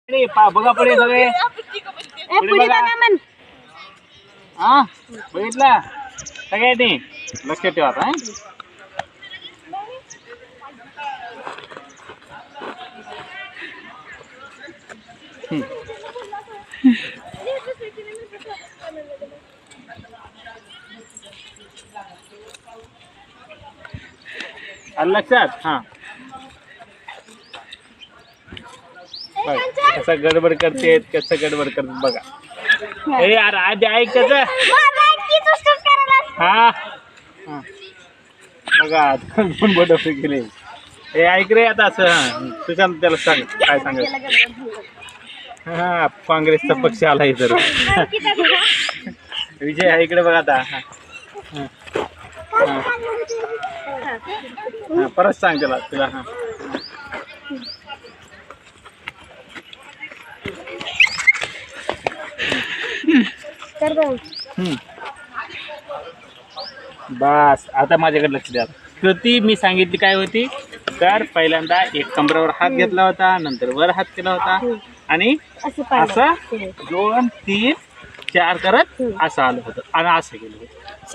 बघा पुढे सगळे पुढे बघा. हा बघितला सगळ्यांनी लक्ष ठेवा आता. आलं लक्षात. हा कसं गडबड करते कसं गडबड करते बघा. अरे यार आधी ऐक हा बघा कोण बडबड केले. हे ऐक रे आता असं तुझ्या त्याला सांग काय सांगायचं. हा काँग्रेसचा पक्ष आला इतर विजय हा इकडे बघा आता. हा परत सांग त्याला तुला. हा बस आता माझ्याकडे लक्ष द्या. कृती मी सांगितली काय होती तर पहिल्यांदा एक कमरावर हात घेतला होता नंतर वर हात केला होता आणि असं 2 3 4 करत असं आलं होतं आणि असं केलं होतं.